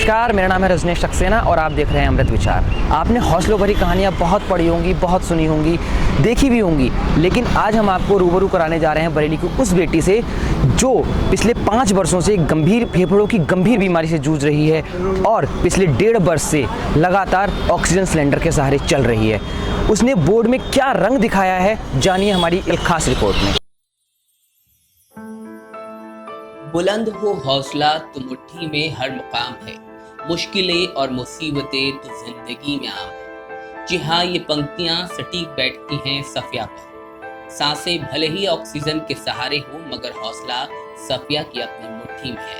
नमस्कार, मेरा नाम है रजनीश सक्सेना और आप देख रहे हैं अमृत विचार। आपने हौसलों भरी कहानियाँ बहुत पढ़ी होंगी, बहुत सुनी होंगी, देखी भी होंगी, लेकिन आज हम आपको रूबरू कराने जा रहे हैं बरेली की उस बेटी से जो पिछले 5 वर्षों से गंभीर फेफड़ों की गंभीर बीमारी से जूझ रही है और पिछले 1.5 वर्ष से लगातार ऑक्सीजन सिलेंडर के सहारे चल रही है। उसने बोर्ड में क्या रंग दिखाया है, जानिए हमारी एक खास रिपोर्ट में। बुलंद हो हौसला तो मुट्ठी में हर मुकाम है, मुश्किलें और मुसीबतें तो जिंदगी में आम है। जी हाँ, ये पंक्तियां सटीक बैठती हैं सफिया पर। सांसें भले ही ऑक्सीजन के सहारे हो, मगर हौसला सफिया की अपनी मुट्ठी में है।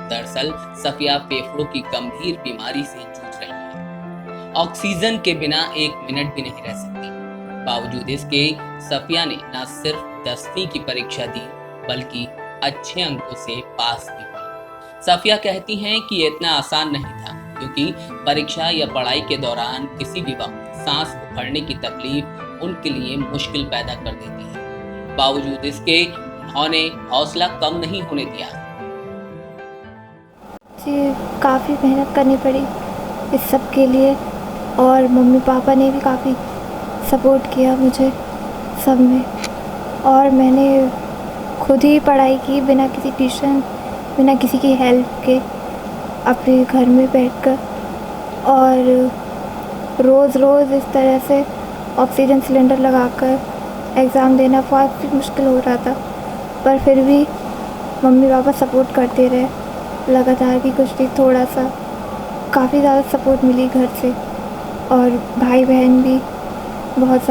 दरअसल सफिया फेफड़ों की गंभीर बीमारी से जूझ रही है। ऑक्सीजन के बिना 1 मिनट भी नहीं रह सकती। बावजूद इसके सफिया ने न सिर्फ 10वीं की परीक्षा दी, बल्कि अच्छे अंकों से पास भी हुई। सफिया कहती हैं कि ये इतना आसान नहीं था, क्योंकि परीक्षा या पढ़ाई के दौरान किसी भी वक्त सांस फूलने की तकलीफ उनके लिए मुश्किल पैदा कर देती है। बावजूद इसके उन्होंने हौसला कम नहीं होने दिया। जी, काफ़ी मेहनत करनी पड़ी इस सब के लिए और मम्मी पापा ने भी काफ़ी सपोर्ट किया मुझे सब में, और मैंने खुद ही पढ़ाई की बिना किसी ट्यूशन, बिना किसी की हेल्प के, अपने घर में बैठकर। और रोज़ इस तरह से ऑक्सीजन सिलेंडर लगाकर एग्ज़ाम देना बहुत मुश्किल हो रहा था, पर फिर भी मम्मी पापा सपोर्ट करते रहे लगातार कि कुछ भी थोड़ा सा, काफ़ी ज़्यादा सपोर्ट मिली घर से, और भाई बहन भी बहुत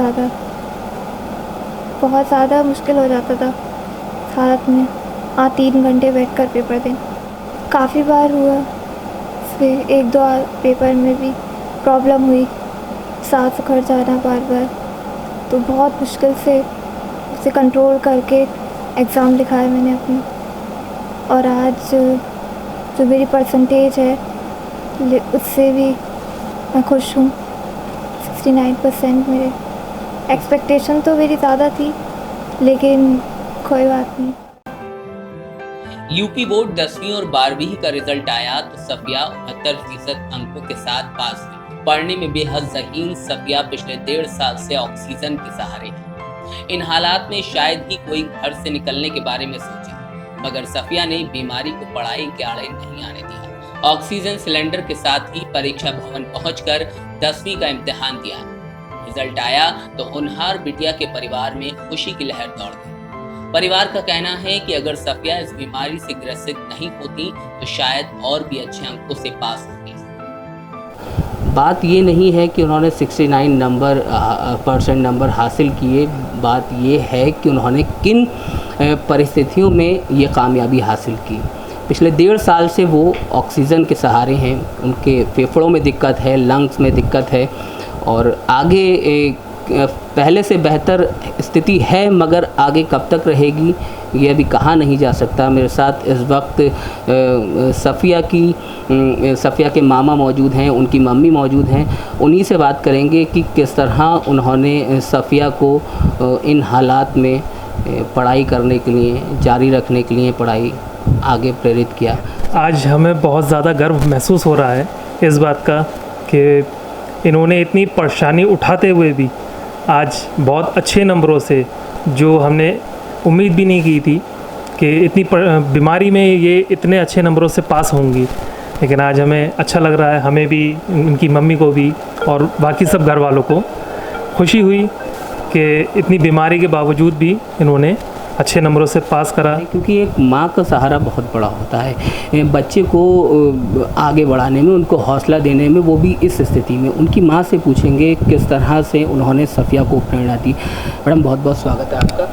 ज़्यादा मुश्किल हो जाता था हालत में 3 घंटे बैठकर पेपर दें। काफ़ी बार हुआ, फिर 1-2 पेपर में भी प्रॉब्लम हुई, सांस उखड़ जाना बार, तो बहुत मुश्किल से उसे कंट्रोल करके एग्ज़ाम लिखाया मैंने अपनी। और आज जो मेरी परसेंटेज है उससे भी मैं खुश हूँ। 69% मेरे। एक्सपेक्टेशन तो मेरी ज़्यादा थी, लेकिन कोई बात नहीं। यूपी बोर्ड 10वीं और 12वीं का रिजल्ट आया तो सफिया 69% अंकों के साथ पास हुई। पढ़ने में बेहद ज़हीन सफिया पिछले 1.5 साल से ऑक्सीजन के सहारे है। इन हालात में शायद ही कोई घर से निकलने के बारे में सोचे, मगर सफिया ने बीमारी को पढ़ाई के आड़े नहीं आने दिया। ऑक्सीजन सिलेंडर के साथ ही परीक्षा भवन पहुंचकर 10वीं का इम्तिहान दिया। रिजल्ट आया तो होनहार बिटिया के परिवार में खुशी की लहर दौड़ गई। परिवार का कहना है कि अगर सफिया इस बीमारी से ग्रसित नहीं होती तो शायद और भी अच्छे अंकों से पास होती। बात ये नहीं है कि उन्होंने 69% नंबर हासिल किए, बात ये है कि उन्होंने किन परिस्थितियों में ये कामयाबी हासिल की। पिछले 1.5 साल से वो ऑक्सीजन के सहारे हैं, उनके फेफड़ों में दिक्कत है, लंग्स में दिक्कत है, और आगे पहले से बेहतर स्थिति है, मगर आगे कब तक रहेगी ये अभी कहा नहीं जा सकता। मेरे साथ इस वक्त सफिया के मामा मौजूद हैं, उनकी मम्मी मौजूद हैं। उन्हीं से बात करेंगे कि किस तरह उन्होंने सफिया को इन हालात में पढ़ाई करने के लिए, जारी रखने के लिए पढ़ाई आगे प्रेरित किया। आज हमें बहुत ज़्यादा गर्व महसूस हो रहा है इस बात का कि इन्होंने इतनी परेशानी उठाते हुए भी आज बहुत अच्छे नंबरों से, जो हमने उम्मीद भी नहीं की थी कि इतनी बीमारी में ये इतने अच्छे नंबरों से पास होंगी, लेकिन आज हमें अच्छा लग रहा है। हमें भी, उनकी मम्मी को भी और बाकी सब घर वालों को खुशी हुई कि इतनी बीमारी के बावजूद भी इन्होंने अच्छे नंबरों से पास करा। क्योंकि एक माँ का सहारा बहुत बड़ा होता है बच्चे को आगे बढ़ाने में, उनको हौसला देने में, वो भी इस स्थिति में। उनकी माँ से पूछेंगे किस तरह से उन्होंने सफिया को प्रेरणा दी। मैडम, बहुत बहुत स्वागत है आपका।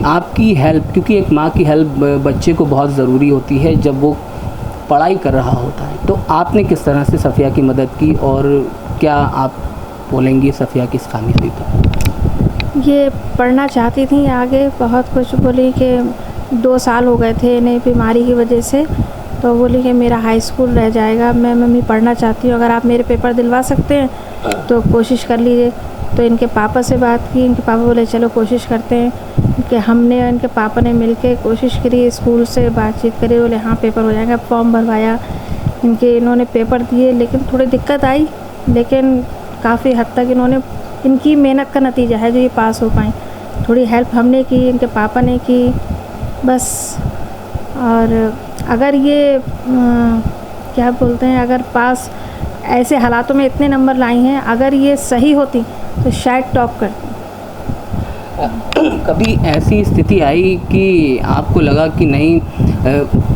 आपकी हेल्प, क्योंकि एक माँ की हेल्प बच्चे को बहुत ज़रूरी होती है जब वो पढ़ाई कर रहा होता है, तो आपने किस तरह से सफिया की मदद की और क्या आप बोलेंगी सफिया की इस कामयाबी पर? ये पढ़ना चाहती थी आगे, बहुत कुछ बोली कि 2 साल हो गए थे इन्हें बीमारी की वजह से, तो बोली कि मेरा हाई स्कूल रह जाएगा, मैं मम्मी पढ़ना चाहती हूँ, अगर आप मेरे पेपर दिलवा सकते हैं तो कोशिश कर लीजिए। तो इनके पापा से बात की, इनके पापा बोले चलो कोशिश करते हैं। कि हमने इनके पापा ने मिलके कोशिश करी, स्कूल से बातचीत करी, बोले हाँ पेपर हो जाएगा। फॉर्म भरवाया, इन्होंने पेपर दिए, लेकिन थोड़ी दिक्कत आई, लेकिन काफ़ी हद तक इनकी मेहनत का नतीजा है जो ये पास हो पाए। थोड़ी हेल्प हमने की, इनके पापा ने की बस। और अगर ये क्या बोलते हैं, अगर पास ऐसे हालातों में इतने नंबर लाई हैं, अगर ये सही होती तो शायद टॉप करती। कभी ऐसी स्थिति आई कि आपको लगा कि नहीं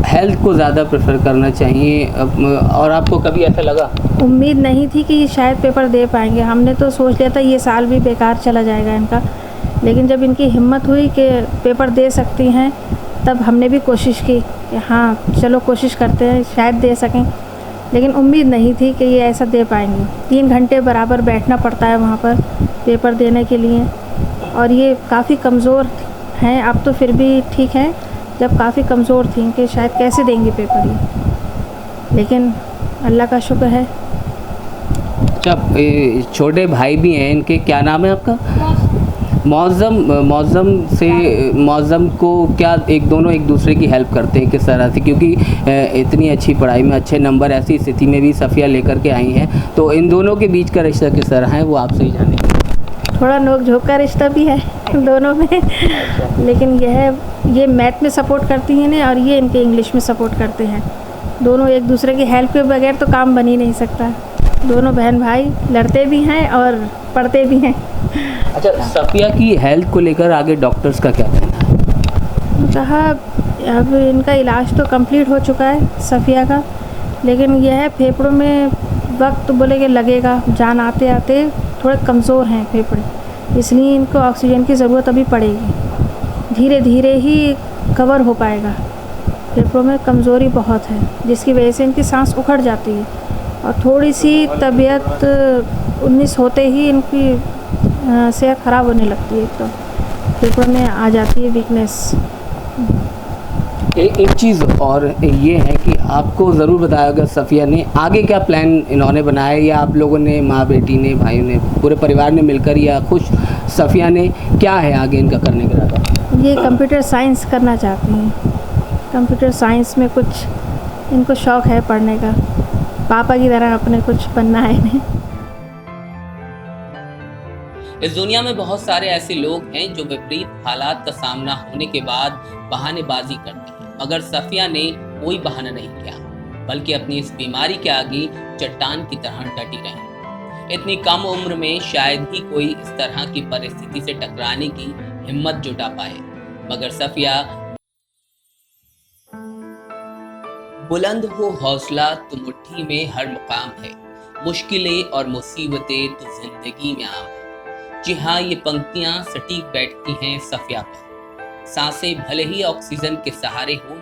हेल्थ को ज़्यादा प्रेफर करना चाहिए, और आपको कभी ऐसा लगा? उम्मीद नहीं थी कि ये शायद पेपर दे पाएंगे। हमने तो सोच लिया था ये साल भी बेकार चला जाएगा इनका, लेकिन जब इनकी हिम्मत हुई कि पेपर दे सकती हैं, तब हमने भी कोशिश की कि हाँ चलो कोशिश करते हैं शायद दे सकें। लेकिन उम्मीद नहीं थी कि ये ऐसा दे पाएंगे। 3 घंटे बराबर बैठना पड़ता है वहाँ पर पेपर देने के लिए, और ये काफ़ी कमज़ोर हैं। अब तो फिर भी ठीक है, जब काफ़ी कमज़ोर थी कि शायद कैसे देंगी पेपर ये, लेकिन अल्लाह का शुक्र है। अच्छा, छोटे भाई भी हैं इनके, क्या नाम है आपका? मौज़म को क्या दोनों एक दूसरे की हेल्प करते हैं किस तरह से? क्योंकि इतनी अच्छी पढ़ाई में अच्छे नंबर ऐसी स्थिति में भी सफ़िया लेकर के आई हैं, तो इन दोनों के बीच का रिश्ता किस तरह है वो आपसे ही जानेंगे। थोड़ा नोक झोंक का रिश्ता भी है दोनों में, लेकिन ये मैथ में सपोर्ट करती हैं और ये इनके इंग्लिश में सपोर्ट करते हैं। दोनों एक दूसरे की हेल्प के बगैर तो काम बन ही नहीं सकता। दोनों बहन भाई लड़ते भी हैं और पढ़ते भी हैं। अच्छा, सफ़िया की हेल्थ को लेकर आगे डॉक्टर्स का क्या कहना है? कहा अब इनका इलाज तो कंप्लीट हो चुका है सफ़िया का, लेकिन यह है फेफड़ों में वक्त बोले कि लगेगा, जान आते आते थोड़े कमज़ोर हैं फेफड़े, इसलिए इनको ऑक्सीजन की ज़रूरत अभी पड़ेगी। धीरे धीरे ही कवर हो पाएगा। फेफड़ों में कमज़ोरी बहुत है जिसकी वजह से इनकी सांस उखड़ जाती है, और थोड़ी सी तबीयत 19 होते ही इनकी सेहत ख़राब होने लगती है, तो फेफड़ों में आ जाती है वीकनेस। एक चीज़ और ये है कि आपको ज़रूर बताया होगा सफ़िया ने आगे क्या प्लान इन्होंने बनाया, या आप लोगों ने, माँ बेटी ने, भाइयों ने, पूरे परिवार ने मिलकर, या खुश सफ़िया ने, क्या है आगे इनका करने का इरादा? ये कंप्यूटर साइंस करना चाहती हैं। कंप्यूटर साइंस में कुछ इनको शौक़ है पढ़ने का, पापा की तरह अपने कुछ बनना है इन्हें। इस दुनिया में बहुत सारे ऐसे लोग हैं जो विपरीत हालात का सामना होने के बाद बहानेबाजी करते हैं, मगर सफ़िया ने कोई बहाना नहीं किया, बल्कि अपनी इस बीमारी के आगे चट्टान की तरह डटी रही। इतनी कम उम्र में शायद ही कोई इस तरह की परिस्थिति से टकराने की हिम्मत जुटा पाए, मगर सफ़िया बुलंद हो हौसला तो मुट्ठी में हर मुकाम है, मुश्किलें और मुसीबतें तो जिंदगी में आम है। जी हाँ, ये पंक्तियां सटीक बैठती हैं सफ़िया पर। सांसें भले ही ऑक्सीजन के सहारे हो,